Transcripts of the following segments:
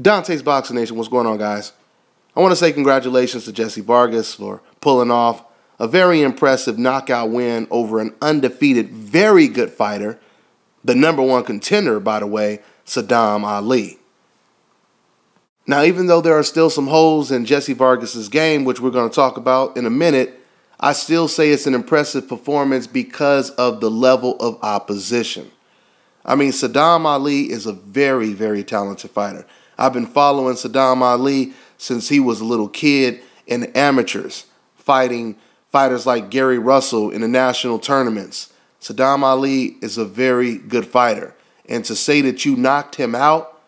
Dante's Boxing Nation, what's going on, guys? I want to say congratulations to Jessie Vargas for pulling off a very impressive knockout win over an undefeated, very good fighter, the #1 contender, by the way, Saddam Ali. Now, even though there are still some holes in Jessie Vargas' game, which we're going to talk about in a minute, I still say it's an impressive performance because of the level of opposition. I mean, Saddam Ali is a very, very talented fighter. I've been following Saddam Ali since he was a little kid in amateurs, fighting fighters like Gary Russell in the national tournaments. Saddam Ali is a very good fighter. And to say that you knocked him out,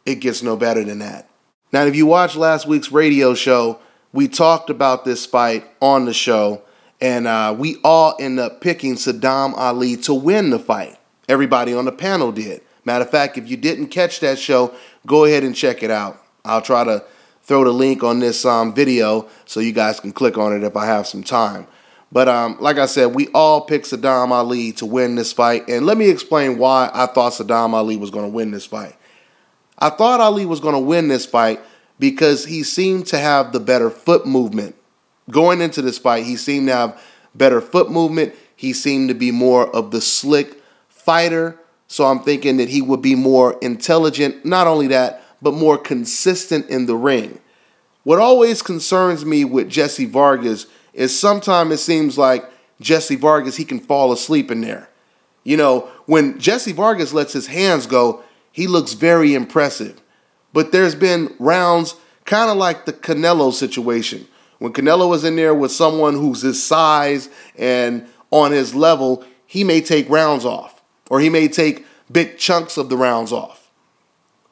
it gets no better than that. Now, if you watched last week's radio show, we talked about this fight on the show, and we all ended up picking Saddam Ali to win the fight. Everybody on the panel did. Matter of fact, if you didn't catch that show, go ahead and check it out. I'll try to throw the link on this video so you guys can click on it if I have some time. But like I said, we all picked Saddam Ali to win this fight. And let me explain why I thought Saddam Ali was going to win this fight. I thought Ali was going to win this fight because he seemed to have the better foot movement. Going into this fight, he seemed to have better foot movement. He seemed to be more of the slick fighter. So I'm thinking that he would be more intelligent. Not only that, but more consistent in the ring. What always concerns me with Jessie Vargas is sometimes it seems like Jessie Vargas, he can fall asleep in there. You know, when Jessie Vargas lets his hands go, he looks very impressive. But there's been rounds kind of like the Canelo situation. When Canelo was in there with someone who's his size and on his level, he may take rounds off. Or he may take big chunks of the rounds off.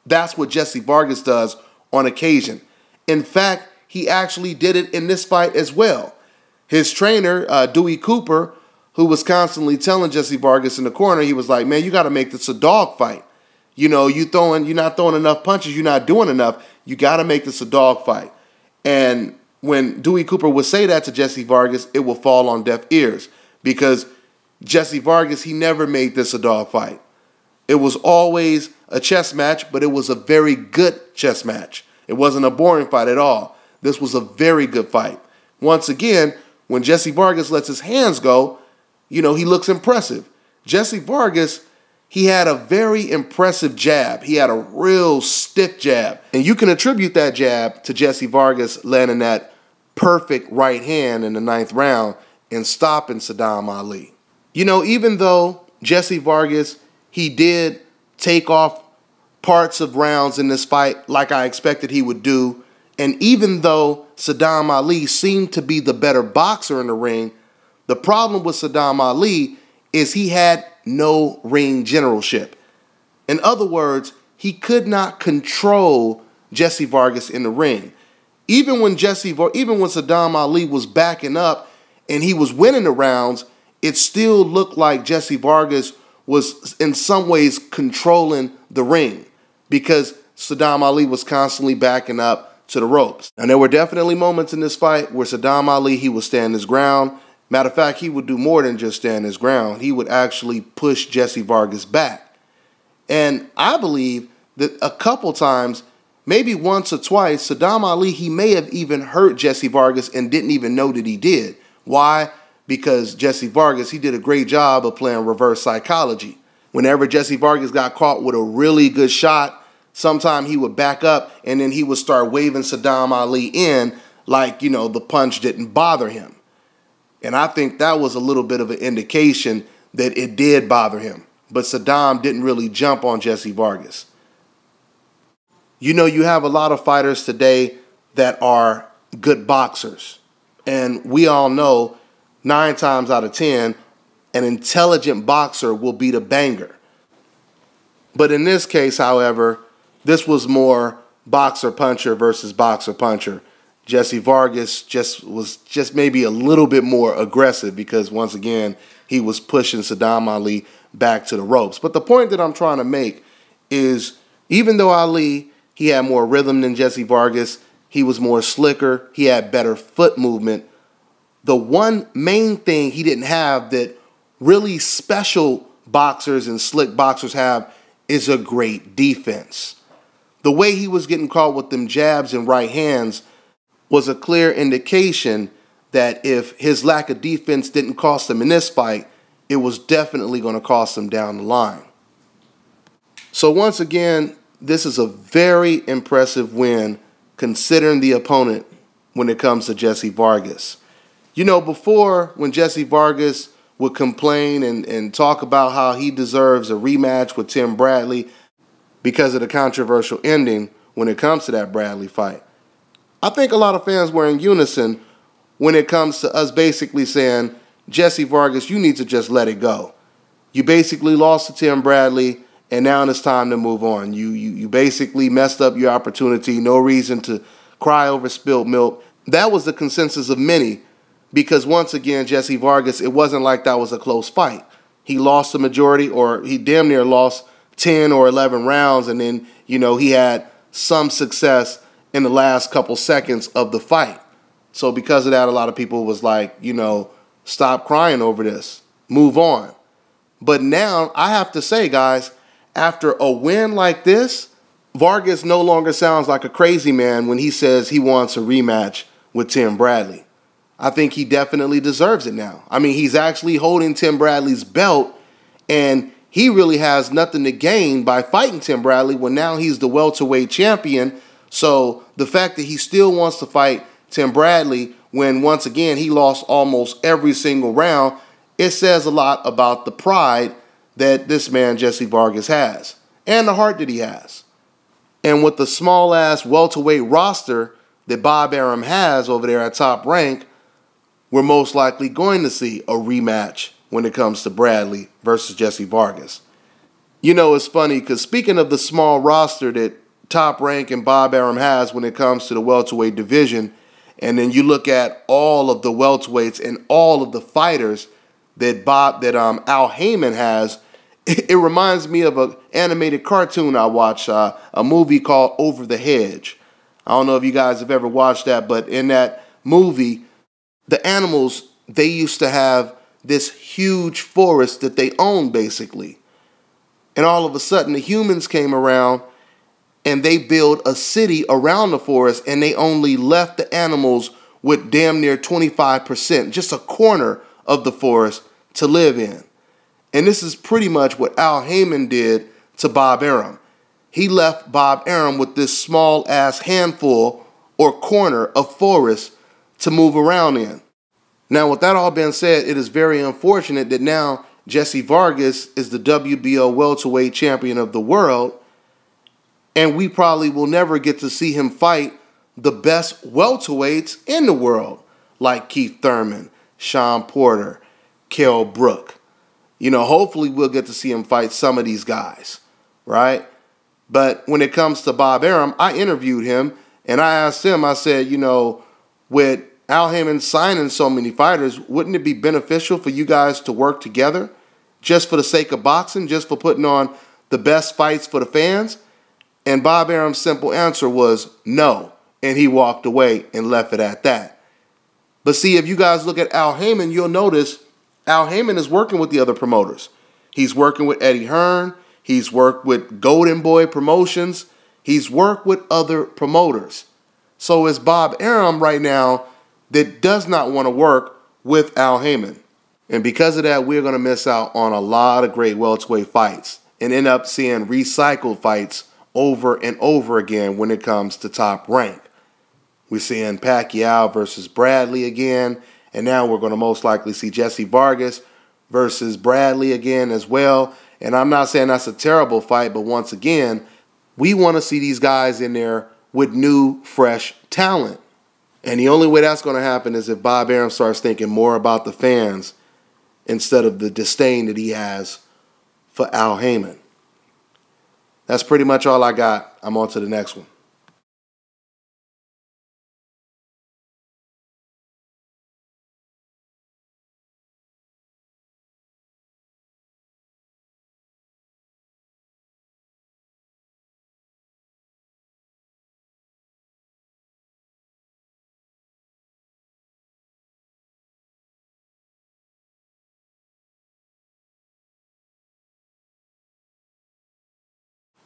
That's what Jessie Vargas does on occasion. In fact, he actually did it in this fight as well. His trainer, Dewey Cooper, who was constantly telling Jessie Vargas in the corner, he was like, man, you got to make this a dog fight. You know, you're not throwing enough punches. You're not doing enough. You got to make this a dog fight. And when Dewey Cooper would say that to Jessie Vargas, it will fall on deaf ears because Jessie Vargas, he never made this a dog fight. It was always a chess match, but it was a very good chess match. It wasn't a boring fight at all. This was a very good fight. Once again, when Jessie Vargas lets his hands go, you know, he looks impressive. Jessie Vargas, he had a very impressive jab. He had a real stiff jab. And you can attribute that jab to Jessie Vargas landing that perfect right hand in the 9th round and stopping Saddam Ali. You know, even though Jessie Vargas, he did take off parts of rounds in this fight like I expected he would do, and even though Saddam Ali seemed to be the better boxer in the ring, the problem with Saddam Ali is he had no ring generalship. In other words, he could not control Jessie Vargas in the ring. Even when Saddam Ali was backing up and he was winning the rounds, it still looked like Jessie Vargas was in some ways controlling the ring because Saddam Ali was constantly backing up to the ropes. And there were definitely moments in this fight where Saddam Ali, he would stand his ground. Matter of fact, he would do more than just stand his ground. He would actually push Jessie Vargas back. And I believe that a couple times, maybe once or twice, Saddam Ali, he may have even hurt Jessie Vargas and didn't even know that he did. Why? Because Jessie Vargas, he did a great job of playing reverse psychology. Whenever Jessie Vargas got caught with a really good shot, sometime he would back up and then he would start waving Saddam Ali in like, you know, the punch didn't bother him. And I think that was a little bit of an indication that it did bother him. But Saddam didn't really jump on Jessie Vargas. You know, you have a lot of fighters today that are good boxers. And we all know 9 times out of 10, an intelligent boxer will beat a banger. But in this case, however, this was more boxer-puncher versus boxer-puncher. Jessie Vargas was maybe a little bit more aggressive because, once again, he was pushing Saddam Ali back to the ropes. But the point that I'm trying to make is, even though Ali, he had more rhythm than Jessie Vargas, he was more slicker, he had better foot movement, the one main thing he didn't have that really special boxers and slick boxers have is a great defense. The way he was getting caught with them jabs and right hands was a clear indication that if his lack of defense didn't cost him in this fight, it was definitely going to cost him down the line. So once again, this is a very impressive win considering the opponent when it comes to Jessie Vargas. You know, before, when Jessie Vargas would complain and talk about how he deserves a rematch with Tim Bradley because of the controversial ending when it comes to that Bradley fight, I think a lot of fans were in unison when it comes to us basically saying, Jessie Vargas, you need to just let it go. You basically lost to Tim Bradley, and now it's time to move on. You basically messed up your opportunity. No reason to cry over spilled milk. That was the consensus of many, because once again, Jessie Vargas, it wasn't like that was a close fight. He lost the majority, or he damn near lost 10 or 11 rounds, and then, you know, he had some success in the last couple seconds of the fight. So because of that, a lot of people was like, you know, stop crying over this. Move on. But now, I have to say, guys, after a win like this, Vargas no longer sounds like a crazy man when he says he wants a rematch with Tim Bradley. I think he definitely deserves it now. I mean, he's actually holding Tim Bradley's belt, and he really has nothing to gain by fighting Tim Bradley when now he's the welterweight champion. So the fact that he still wants to fight Tim Bradley when, once again, he lost almost every single round, it says a lot about the pride that this man, Jessie Vargas, has, and the heart that he has. And with the small-ass welterweight roster that Bob Arum has over there at Top Rank, we're most likely going to see a rematch when it comes to Bradley versus Jessie Vargas. You know, it's funny because speaking of the small roster that Top Rank and Bob Arum has when it comes to the welterweight division, and then you look at all of the welterweights and all of the fighters that Al Heyman has, it reminds me of an animated cartoon I watched, a movie called Over the Hedge. I don't know if you guys have ever watched that, but in that movie, the animals, they used to have this huge forest that they owned, basically. And all of a sudden, the humans came around and they built a city around the forest, and they only left the animals with damn near 25%, just a corner of the forest to live in. And this is pretty much what Al Heyman did to Bob Arum. He left Bob Arum with this small-ass handful or corner of forest to move around in. Now, with that all being said, it is very unfortunate that now Jessie Vargas is the WBO welterweight champion of the world, and we probably will never get to see him fight the best welterweights in the world, like Keith Thurman, Sean Porter, Kell Brook. You know, hopefully we'll get to see him fight some of these guys, right? But when it comes to Bob Arum, I interviewed him, and I asked him, I said, you know, with Al Heyman signing so many fighters, wouldn't it be beneficial for you guys to work together just for the sake of boxing, just for putting on the best fights for the fans? And Bob Arum's simple answer was no, and he walked away and left it at that. But see, if you guys look at Al Heyman, you'll notice Al Heyman is working with the other promoters. He's working with Eddie Hearn. He's worked with Golden Boy Promotions. He's worked with other promoters. So it's Bob Arum right now that does not want to work with Al Heyman. And because of that, we're going to miss out on a lot of great welterweight fights and end up seeing recycled fights over and over again when it comes to Top Rank. We're seeing Pacquiao versus Bradley again, and now we're going to most likely see Jessie Vargas versus Bradley again as well. And I'm not saying that's a terrible fight, but once again, we want to see these guys in there with new, fresh talent. And the only way that's going to happen is if Bob Arum starts thinking more about the fans instead of the disdain that he has for Al Heyman. That's pretty much all I got. I'm on to the next one.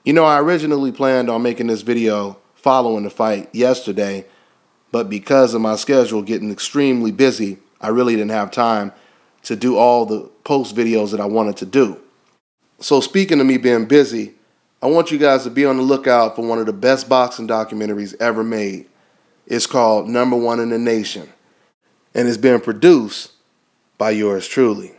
You know, I originally planned on making this video following the fight yesterday, but because of my schedule getting extremely busy, I really didn't have time to do all the post videos that I wanted to do. So speaking of me being busy, I want you guys to be on the lookout for one of the best boxing documentaries ever made. It's called Number One in the Nation, and it's been produced by yours truly.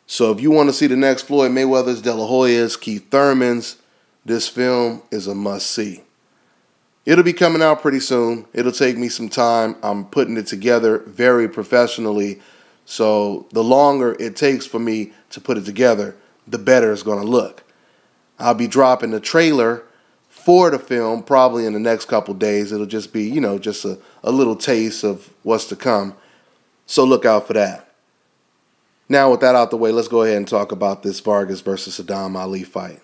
So if you want to see the next Floyd Mayweather's, De La Hoya's, Keith Thurman's, this film is a must-see. It'll be coming out pretty soon. It'll take me some time. I'm putting it together very professionally. So the longer it takes for me to put it together, the better it's going to look. I'll be dropping the trailer for the film probably in the next couple days. It'll just be, just a little taste of what's to come. So look out for that. Now with that out the way, let's go ahead and talk about this Vargas versus Saddam Ali fight.